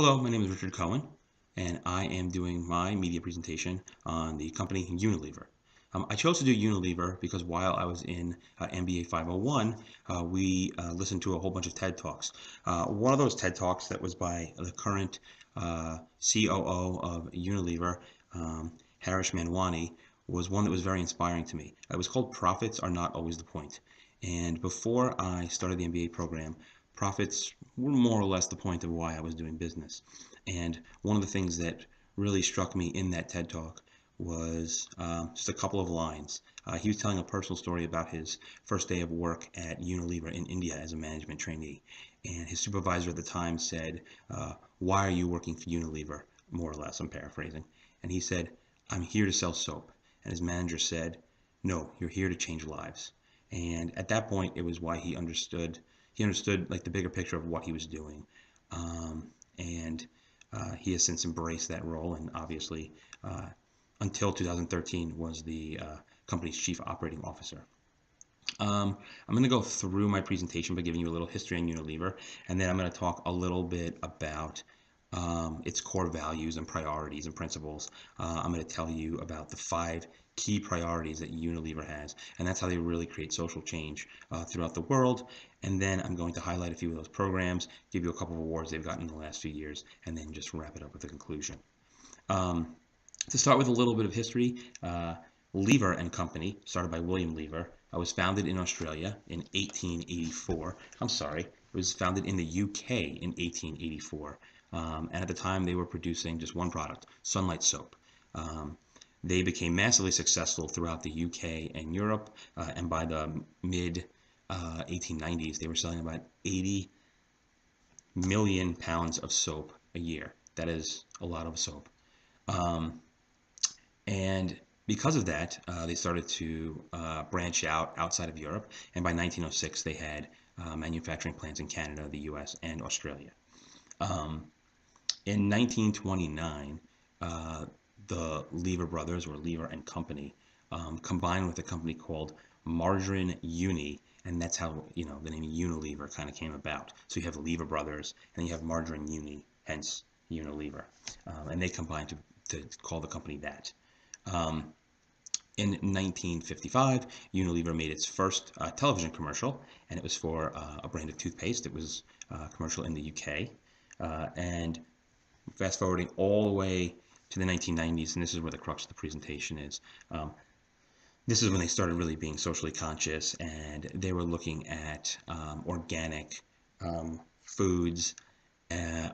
Hello, my name is Richard Cohen, and I am doing my media presentation on the company Unilever. I chose to do Unilever because while I was in MBA 501, we listened to a whole bunch of TED Talks. One of those TED Talks that was by the current COO of Unilever, Harish Manwani, was one that was very inspiring to me. It was called Profits Are Not Always the Point. And before I started the MBA program, profits were more or less the point of why I was doing business. And one of the things that really struck me in that TED Talk was just a couple of lines. He was telling a personal story about his first day of work at Unilever in India as a management trainee. And his supervisor at the time said, "Why are you working for Unilever?" More or less, I'm paraphrasing. And he said, "I'm here to sell soap." And his manager said, "No, you're here to change lives." And at that point, it was why he understood like the bigger picture of what he was doing, and he has since embraced that role, and obviously until 2013 was the company's chief operating officer. I'm going to go through my presentation by giving you a little history on Unilever, and then I'm going to talk a little bit about its core values and priorities and principles. I'm going to tell you about the 5 key priorities that Unilever has, and that's how they really create social change throughout the world. And then I'm going to highlight a few of those programs, give you a couple of awards they've gotten in the last few years, and then just wrap it up with a conclusion. To start with a little bit of history, Lever and Company, started by William Lever, was founded in Australia in 1884. I'm sorry, it was founded in the UK in 1884. And at the time, they were producing just one product, Sunlight soap. They became massively successful throughout the UK and Europe, and by the mid 1890s, they were selling about 80 million pounds of soap a year. That is a lot of soap. And because of that, they started to branch out outside of Europe. And by 1906, they had manufacturing plants in Canada, the US, and Australia. In 1929, the Lever brothers, or Lever and Company, combined with a company called Margarine Uni, and that's how the name Unilever kind of came about. So you have Lever brothers, and you have Margarine Uni, hence Unilever, and they combined to call the company that. In 1955, Unilever made its first television commercial, and it was for a brand of toothpaste. It was a commercial in the UK, and fast forwarding all the way to the 1990s, and this is where the crux of the presentation is. This is when they started really being socially conscious, and they were looking at organic foods,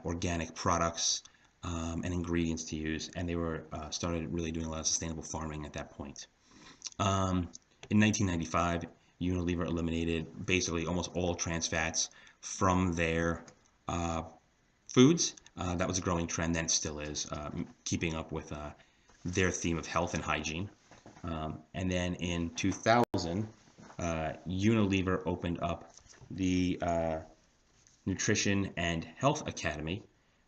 organic products, and ingredients to use, and they were started really doing a lot of sustainable farming at that point. In 1995, Unilever eliminated basically almost all trans fats from their foods. That was a growing trend, then it still is, keeping up with their theme of health and hygiene. And then in 2000, Unilever opened up the Nutrition and Health Academy,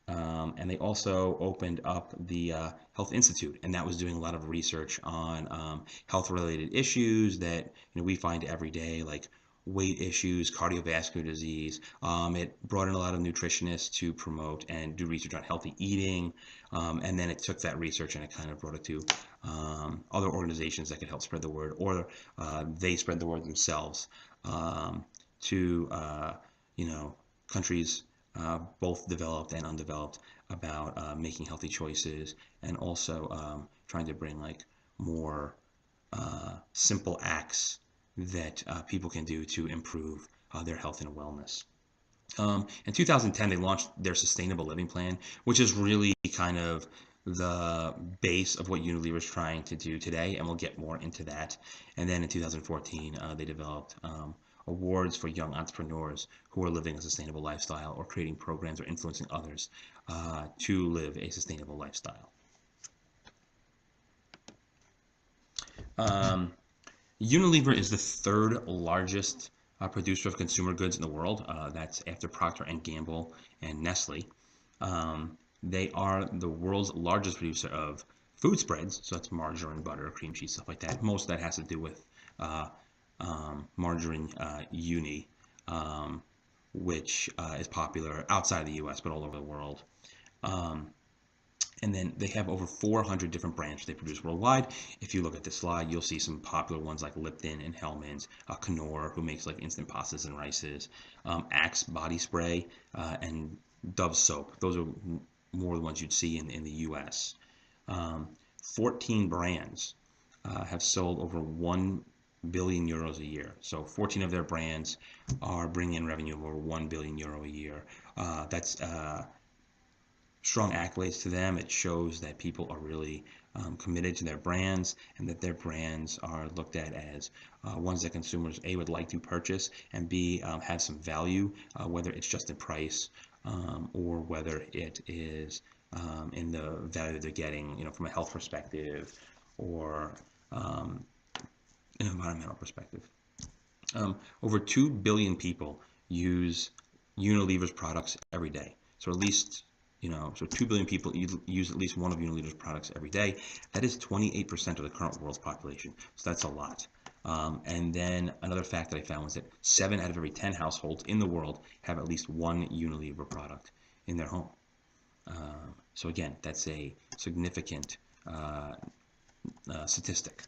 and they also opened up the Health Institute, and that was doing a lot of research on health-related issues that we find every day, like weight issues, cardiovascular disease. It brought in a lot of nutritionists to promote and do research on healthy eating, and then it took that research and it kind of brought it to other organizations that could help spread the word, or they spread the word themselves to countries, both developed and undeveloped, about making healthy choices, and also trying to bring like more simple acts that people can do to improve their health and wellness. In 2010, they launched their Sustainable Living Plan, which is really kind of the base of what Unilever is trying to do today, and we'll get more into that. And then in 2014, they developed awards for young entrepreneurs who are living a sustainable lifestyle, or creating programs or influencing others to live a sustainable lifestyle. Unilever is the third largest producer of consumer goods in the world. That's after Procter and Gamble and Nestle. They are the world's largest producer of food spreads, so that's margarine, butter, cream cheese, stuff like that. Most of that has to do with Margarine Uni, which is popular outside of the US but all over the world. And then they have over 400 different brands they produce worldwide. If you look at this slide, you'll see some popular ones like Lipton and Hellmann's, Knorr, who makes like instant pastas and rices, Axe body spray, and Dove soap. Those are more the ones you'd see in the US. 14 brands have sold over 1 billion euros a year. So 14 of their brands are bringing in revenue of over 1 billion euro a year. That's strong accolades to them. It shows that people are really committed to their brands, and that their brands are looked at as ones that consumers A, would like to purchase, and B, have some value, whether it's just in price, or whether it is in the value they're getting, from a health perspective, or an environmental perspective. Over 2 billion people use Unilever's products every day. So at least, so 2 billion people use at least one of Unilever's products every day. That is 28% of the current world's population. So that's a lot. And then another fact that I found was that 7 out of every 10 households in the world have at least one Unilever product in their home. So again, that's a significant statistic.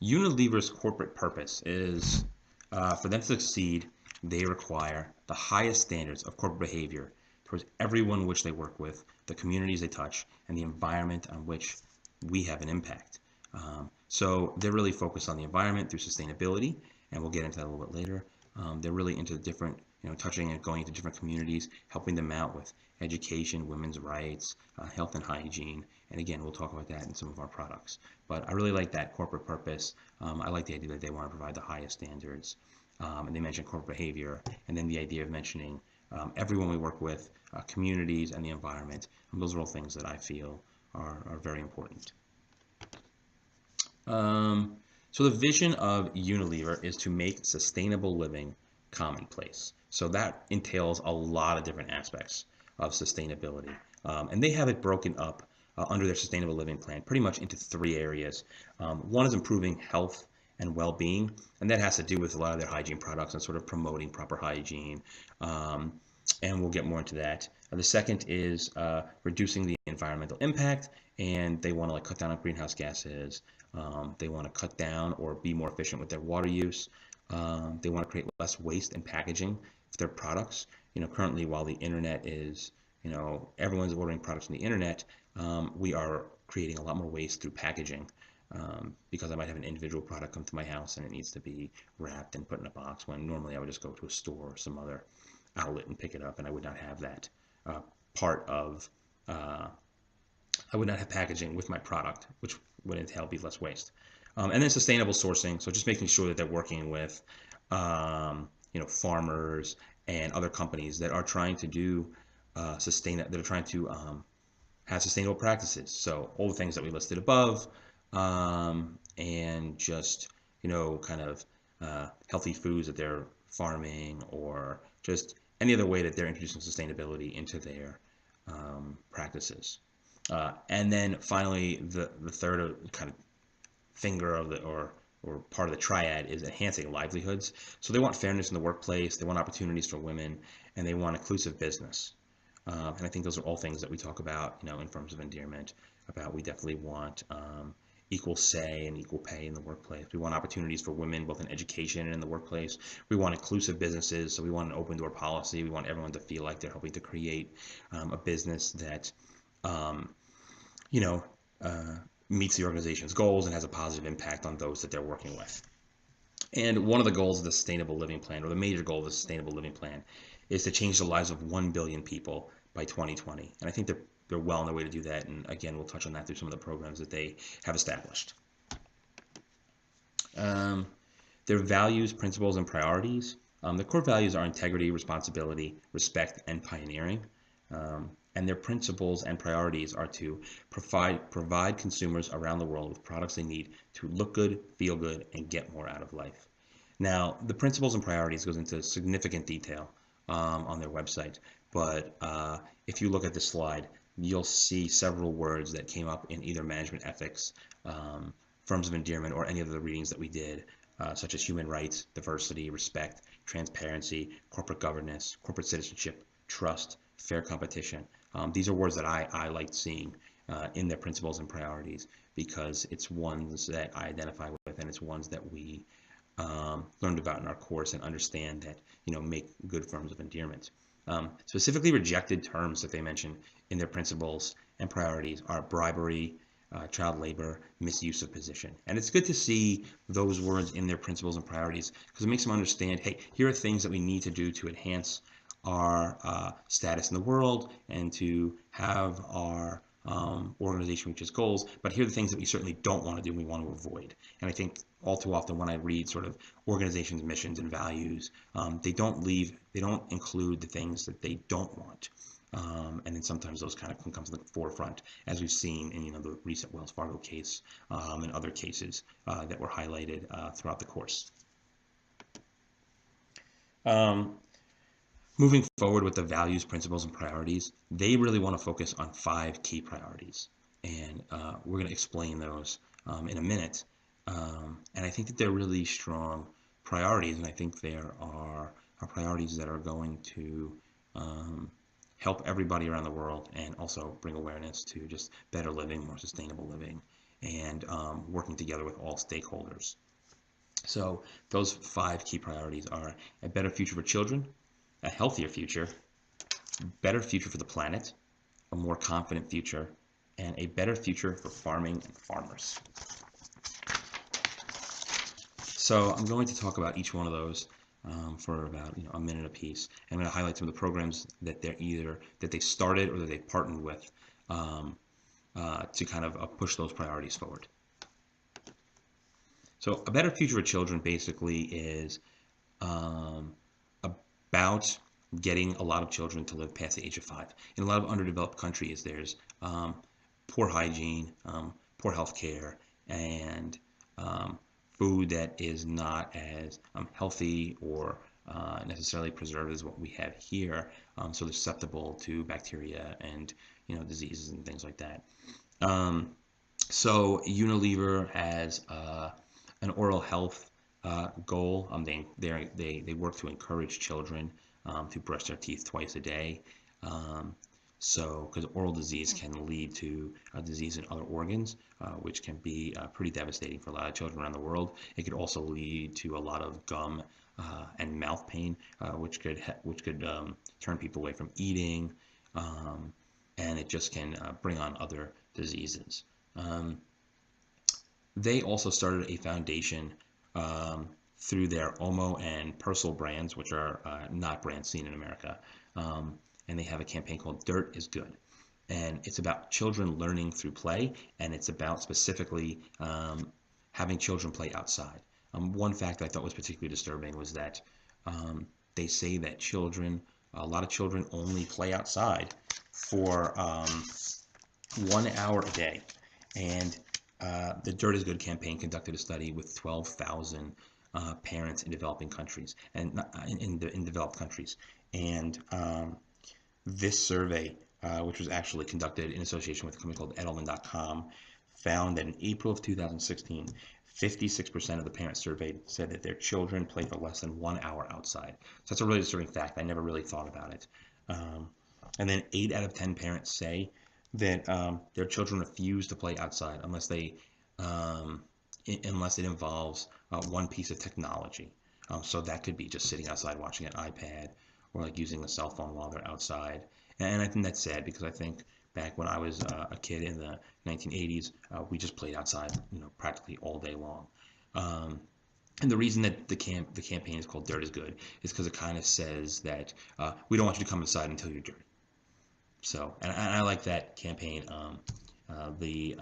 Unilever's corporate purpose is for them to succeed, they require the highest standards of corporate behavior towards everyone which they work with, the communities they touch, and the environment on which we have an impact. So they're really focused on the environment through sustainability, and we'll get into that a little bit later. They're really into the different, touching and going into different communities, helping them out with education, women's rights, health and hygiene. And again, we'll talk about that in some of our products. But I really like that corporate purpose. I like the idea that they want to provide the highest standards. And they mention corporate behavior, and then the idea of mentioning everyone we work with, communities, and the environment. And those are all things that I feel are very important. So the vision of Unilever is to make sustainable living commonplace. So that entails a lot of different aspects of sustainability. And they have it broken up under their sustainable living plan pretty much into 3 areas. One is improving health and well-being, and that has to do with a lot of their hygiene products and sort of promoting proper hygiene. And we'll get more into that. The second is reducing the environmental impact, and they want to cut down on greenhouse gases. They want to cut down or be more efficient with their water use. They want to create less waste in packaging for their products. Currently, while the internet is, everyone's ordering products from the internet, we are creating a lot more waste through packaging. Because I might have an individual product come to my house and it needs to be wrapped and put in a box, when normally I would just go to a store or some other outlet and pick it up, and I would not have that part of, I would not have packaging with my product, which would entail be less waste. And then sustainable sourcing, so just making sure that they're working with, farmers and other companies that are trying to do that are trying to have sustainable practices. So all the things that we listed above, and just, kind of healthy foods that they're farming, or just any other way that they're introducing sustainability into their practices. And then finally, the third kind of finger of the or part of the triad is enhancing livelihoods. So they want fairness in the workplace, they want opportunities for women, and they want inclusive business. And I think those are all things that we talk about, in terms of Endearment, about we definitely want equal say and equal pay in the workplace. We want opportunities for women, both in education and in the workplace. We want inclusive businesses, so we want an open door policy. We want everyone to feel like they're helping to create a business that, meets the organization's goals and has a positive impact on those that they're working with. And one of the goals of the Sustainable Living Plan, or the major goal of the Sustainable Living Plan, is to change the lives of 1 billion people by 2020. And I think they're well on their way to do that. And again, we'll touch on that through some of the programs that they have established. Their values, principles, and priorities. The core values are integrity, responsibility, respect, and pioneering. And their principles and priorities are to provide consumers around the world with products they need to look good, feel good, and get more out of life. Now, the principles and priorities goes into significant detail on their website, but if you look at this slide, you'll see several words that came up in either management ethics, forms of endearment, or any of the readings that we did, such as human rights, diversity, respect, transparency, corporate governance, corporate citizenship, trust, fair competition. These are words that I liked seeing in their principles and priorities because it's ones that I identify with, and it's ones that we learned about in our course and understand that make good forms of endearment. Specifically rejected terms that they mention in their principles and priorities are bribery, child labor, misuse of position. And it's good to see those words in their principles and priorities because it makes them understand, hey, here are things that we need to do to enhance our status in the world and to have our organization reach its goals, but here are the things that we certainly don't want to do and we want to avoid. And I think all too often when I read sort of organizations' missions and values, they don't include the things that they don't want. And then sometimes those kind of come to the forefront, as we've seen in the recent Wells Fargo case and other cases that were highlighted throughout the course. Moving forward with the values, principles, and priorities, they really want to focus on 5 key priorities. And we're going to explain those in a minute. And I think that they're really strong priorities, and I think there are priorities that are going to help everybody around the world and also bring awareness to just better living, more sustainable living, and working together with all stakeholders. So those 5 key priorities are a better future for children, a healthier future, better future for the planet, a more confident future, and a better future for farming and farmers. So I'm going to talk about each one of those for about a minute apiece. I'm going to highlight some of the programs that they started or that they partnered with to kind of push those priorities forward. So a better future for children basically is about getting a lot of children to live past the age of 5. In a lot of underdeveloped countries, there's poor hygiene, poor health care, and food that is not as healthy or necessarily preserved as what we have here, so they're susceptible to bacteria and diseases and things like that. So Unilever has an oral health goal. They work to encourage children to brush their teeth twice a day. So, because oral disease can lead to a disease in other organs, which can be pretty devastating for a lot of children around the world. It could also lead to a lot of gum and mouth pain, which could turn people away from eating, and it just can bring on other diseases. They also started a foundation through their Omo and Persil brands, which are not brands seen in America. And they have a campaign called Dirt is Good. And it's about children learning through play, and it's about specifically having children play outside. One fact I thought was particularly disturbing was that they say that a lot of children only play outside for 1 hour a day. And the Dirt is Good campaign conducted a study with 12,000 parents in developing countries and in developed countries. And this survey, which was actually conducted in association with a company called Edelman.com, found that in April of 2016, 56% of the parents surveyed said that their children play for less than 1 hour outside. So that's a really disturbing fact. I never really thought about it. And then 8 out of 10 parents say that their children refuse to play outside unless it involves one piece of technology. So that could be just sitting outside watching an iPad or like using a cell phone while they're outside. And I think that's sad because I think back when I was a kid in the 1980s, we just played outside, practically all day long. And the reason that the campaign is called Dirt is Good is because it kind of says that we don't want you to come inside until you're dirty. So, and I like that campaign. The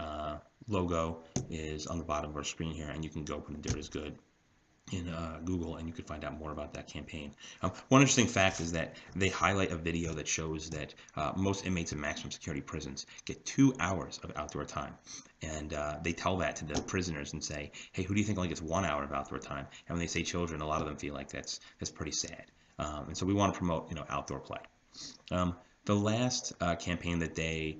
logo is on the bottom of our screen here, and you can go put in Dirt is Good in Google, and you can find out more about that campaign. One interesting fact is that they highlight a video that shows that most inmates in maximum security prisons get 2 hours of outdoor time. And they tell that to the prisoners and say, hey, who do you think only gets 1 hour of outdoor time? And when they say children, a lot of them feel like that's pretty sad. And so we want to promote outdoor play. The last campaign that they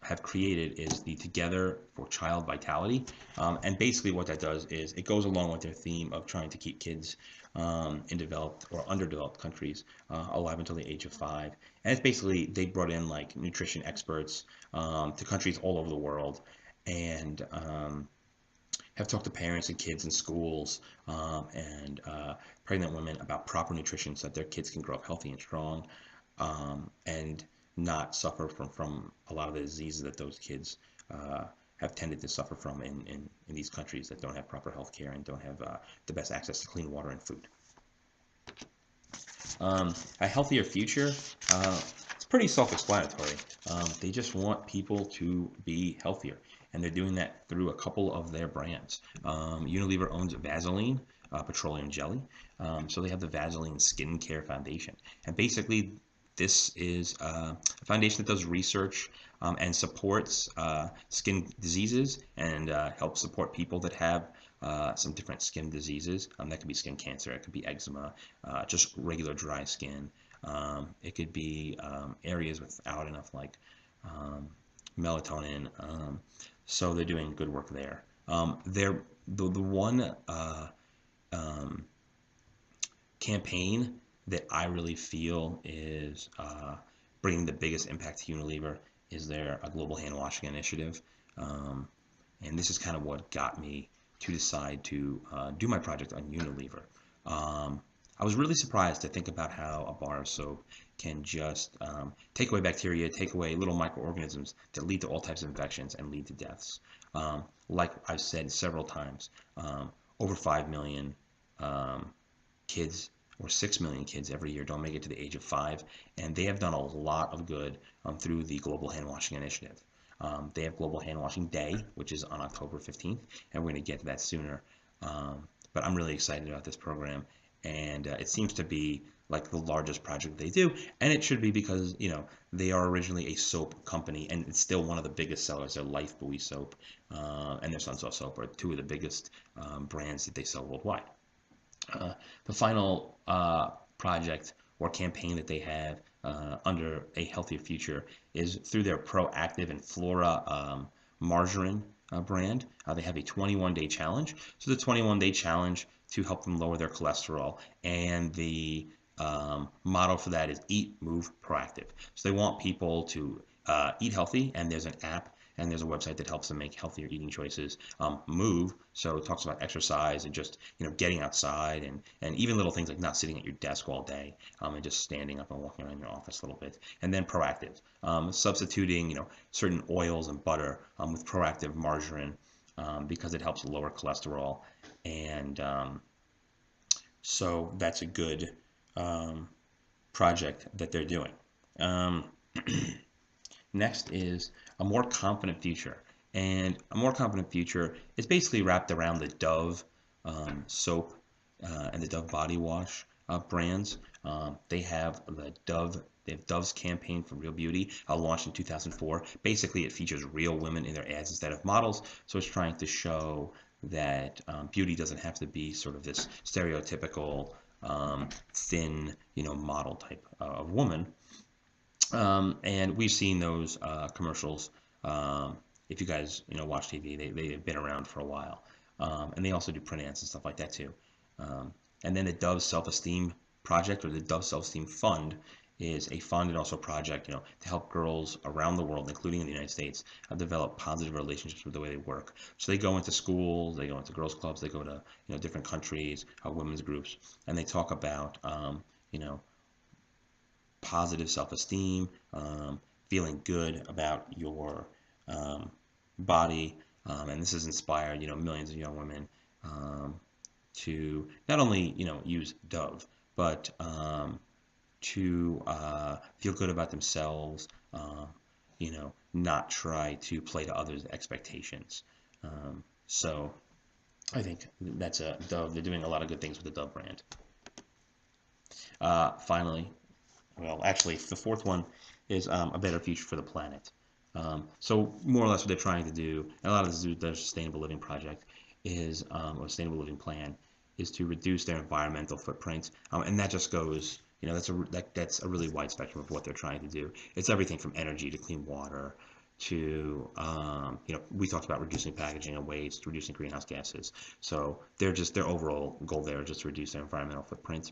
have created is the Together for Child Vitality. And basically what that does is it goes along with their theme of trying to keep kids in developed or underdeveloped countries alive until the age of 5. And it's basically, they brought in like nutrition experts to countries all over the world, and have talked to parents and kids in schools and pregnant women about proper nutrition so that their kids can grow up healthy and strong, and not suffer from a lot of the diseases that those kids have tended to suffer from in these countries that don't have proper health care and don't have the best access to clean water and food. A healthier future, it's pretty self-explanatory. They just want people to be healthier, and they're doing that through a couple of their brands. Unilever owns Vaseline, petroleum jelly, so they have the Vaseline Skincare Foundation, and basically this is a foundation that does research and supports skin diseases and helps support people that have some different skin diseases. That could be skin cancer, it could be eczema, just regular dry skin. It could be areas without enough like melatonin. So they're doing good work there. They're the one campaign that I really feel is bringing the biggest impact to Unilever is their global hand washing initiative. And this is kind of what got me to decide to do my project on Unilever. I was really surprised to think about how a bar of soap can just take away bacteria, take away little microorganisms that lead to all types of infections and lead to deaths. Like I've said several times, over 5 million kids or 6 million kids every year don't make it to the age of 5, and they have done a lot of good through the Global Hand Washing Initiative. They have Global Hand Washing Day, which is on October 15th, and we're going to get to that sooner. But I'm really excited about this program, and it seems to be like the largest project they do, and it should be because, you know, they are originally a soap company, and it's still one of the biggest sellers. Their Life Buoy soap and their Sunsoft soap are two of the biggest brands that they sell worldwide. The final project or campaign that they have under A Healthier Future is through their Proactive and Flora margarine brand. They have a 21-day challenge. So the 21-day challenge to help them lower their cholesterol, and the motto for that is Eat, Move, Proactive. So they want people to eat healthy, and there's an app and there's a website that helps them make healthier eating choices. Move, so it talks about exercise and just, you know, getting outside, and even little things like not sitting at your desk all day and just standing up and walking around your office a little bit. And then proactive, substituting, you know, certain oils and butter with Proactive margarine because it helps lower cholesterol. And so that's a good project that they're doing. Next is a more confident future. And a more confident future is basically wrapped around the Dove soap and the Dove body wash brands. They have Dove's campaign for Real Beauty, launched in 2004. Basically, it features real women in their ads instead of models. So it's trying to show that beauty doesn't have to be sort of this stereotypical thin, you know, model type of woman. And we've seen those commercials. If you guys, you know, watch TV, they've been around for a while. And they also do print ads and stuff like that too. And then the Dove Self-Esteem Project, or the Dove Self-Esteem Fund, is a fund and also a project, you know, to help girls around the world, including in the United States, develop positive relationships with the way they work. So they go into schools, they go into girls' clubs, they go to, you know, different countries, women's groups, and they talk about, you know, positive self-esteem, feeling good about your body, and this has inspired, you know, millions of young women to not only, you know, use Dove, but to feel good about themselves, you know, not try to play to others' expectations. So I think that's a Dove. They're doing a lot of good things with the Dove brand. Finally, well, actually, the fourth one is a better future for the planet. So more or less what they're trying to do, and a lot of this is their sustainable living project, is or sustainable living plan, is to reduce their environmental footprint, and that just goes, you know, that's a really wide spectrum of what they're trying to do. It's everything from energy to clean water to, we talked about reducing packaging and waste, reducing greenhouse gases. So their overall goal there is just to reduce their environmental footprint.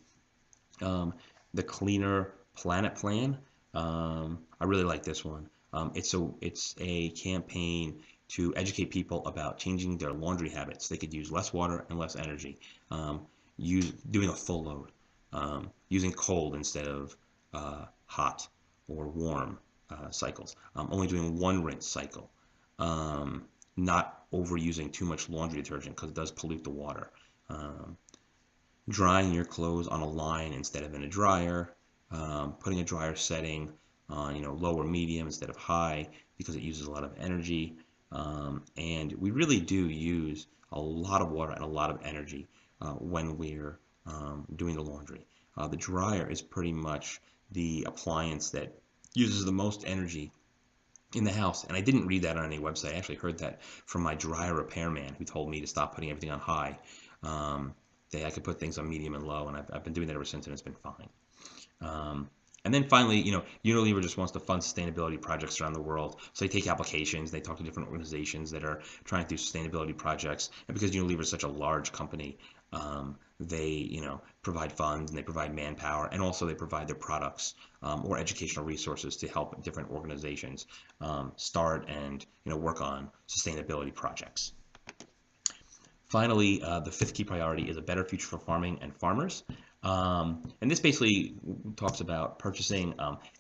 Um, the Cleaner Planet Plan. I really like this one. It's a campaign to educate people about changing their laundry habits. They could use less water and less energy. Doing a full load, using cold instead of hot or warm cycles. Only doing one rinse cycle. Um, Not overusing too much laundry detergent because it does pollute the water. Um, Drying your clothes on a line instead of in a dryer, putting a dryer setting on low or medium instead of high because it uses a lot of energy. And we really do use a lot of water and a lot of energy when we're doing the laundry. The dryer is pretty much the appliance that uses the most energy in the house. And I didn't read that on any website. I actually heard that from my dryer repairman who told me to stop putting everything on high. Um, that I could put things on medium and low, and I've been doing that ever since, and it's been fine. Um, and then finally, Unilever just wants to fund sustainability projects around the world. So they take applications, they talk to different organizations that are trying to do sustainability projects. And because Unilever is such a large company, they, provide funds and they provide manpower, and also they provide their products or educational resources to help different organizations start and work on sustainability projects. Finally, the fifth key priority is a better future for farming and farmers. And this basically talks about purchasing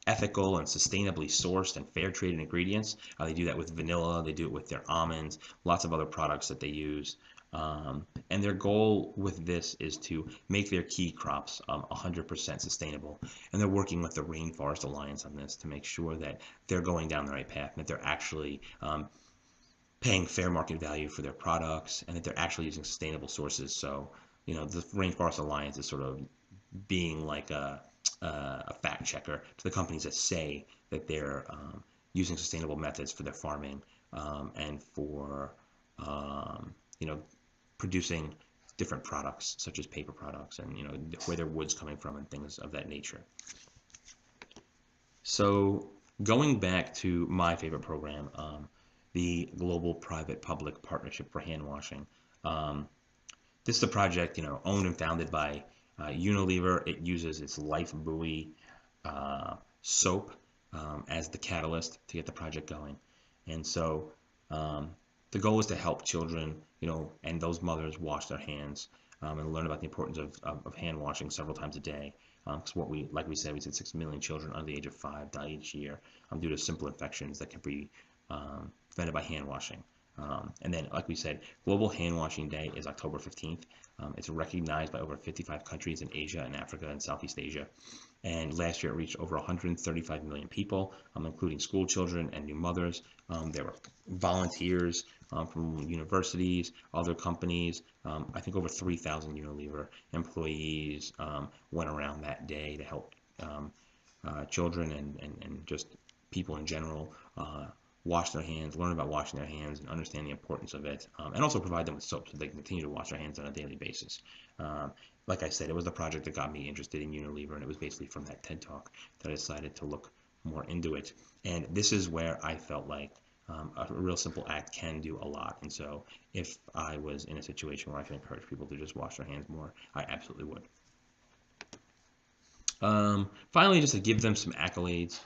ethical and sustainably sourced and fair trade ingredients. They do that with vanilla, they do it with their almonds, lots of other products that they use. And their goal with this is to make their key crops 100% sustainable. And they're working with the Rainforest Alliance on this to make sure that they're going down the right path and that they're actually paying fair market value for their products and that they're actually using sustainable sources. So, the Rainforest Alliance is sort of being like a fact checker to the companies that say that they're using sustainable methods for their farming and for, you know, producing different products such as paper products and, where their wood's coming from and things of that nature. So going back to my favorite program, the Global Private Public Partnership for Hand Washing. This is a project, owned and founded by Unilever. It uses its Life Buoy soap as the catalyst to get the project going. And so the goal is to help children, and those mothers wash their hands and learn about the importance of hand washing several times a day. Because like we said, 6 million children under the age of 5 die each year due to simple infections that can be prevented by hand washing. And then, like we said, Global Hand Washing Day is October 15th. It's recognized by over 55 countries in Asia and Africa and Southeast Asia. And last year it reached over 135 million people, including school children and new mothers. There were volunteers from universities, other companies. I think over 3,000 Unilever employees went around that day to help children and just people in general wash their hands, learn about washing their hands, and understand the importance of it, and also provide them with soap so they can continue to wash their hands on a daily basis. Like I said, it was the project that got me interested in Unilever, and it was basically from that TED Talk that I decided to look more into it. And this is where I felt like a real simple act can do a lot. And so if I was in a situation where I could encourage people to just wash their hands more, I absolutely would. Finally, just to give them some accolades,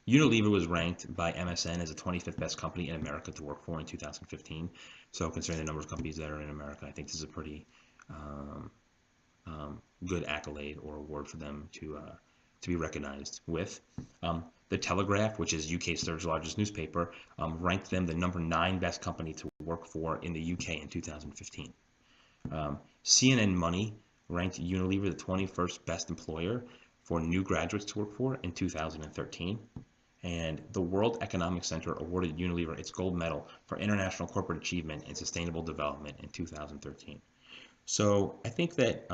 Unilever was ranked by MSN as the 25th best company in America to work for in 2015. So considering the number of companies that are in America, I think this is a pretty good accolade or award for them to be recognized with. The Telegraph, which is UK's third largest newspaper, ranked them the number 9 best company to work for in the UK in 2015. CNN Money ranked Unilever the 21st best employer for new graduates to work for in 2013. And the World Economic Center awarded Unilever its gold medal for international corporate achievement in sustainable development in 2013. So I think that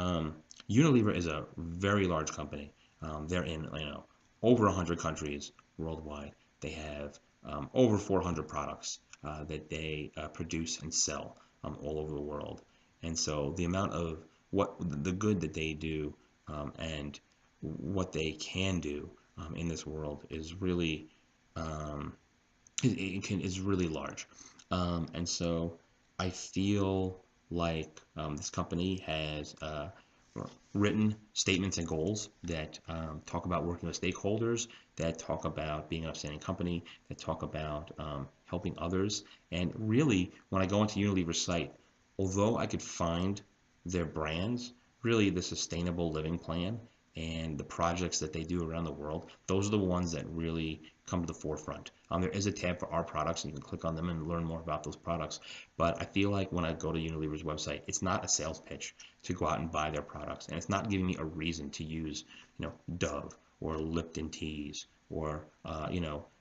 Unilever is a very large company. They're in over 100 countries worldwide. They have over 400 products that they produce and sell all over the world. And so the amount of the good that they do and what they can do in this world is really is really large. And so I feel like this company has written statements and goals that talk about working with stakeholders, that talk about being an upstanding company, that talk about helping others. And really, when I go into Unilever's site, although I could find their brands, really the sustainable living plan and the projects that they do around the world, those are the ones that really come to the forefront. There is a tab for our products, and you can click on them and learn more about those products. But I feel like when I go to Unilever's website, it's not a sales pitch to go out and buy their products, and it's not giving me a reason to use, Dove or Lipton teas or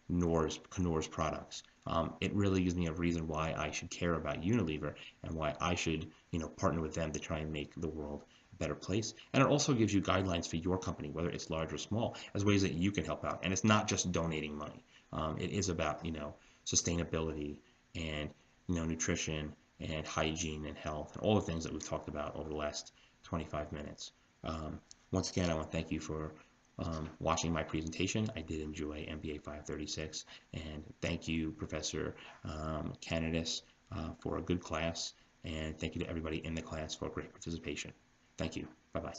Knorr's products. It really gives me a reason why I should care about Unilever and why I should, partner with them to try and make the world a better place. And it also gives you guidelines for your company, whether it's large or small, as ways that you can help out. And it's not just donating money. It is about, sustainability and, nutrition and hygiene and health and all the things that we've talked about over the last 25 minutes. Um, Once again, I want to thank you for watching my presentation. I did enjoy MBA 536, and thank you, Professor Canidis, for a good class, and thank you to everybody in the class for great participation. Thank you. Bye-bye.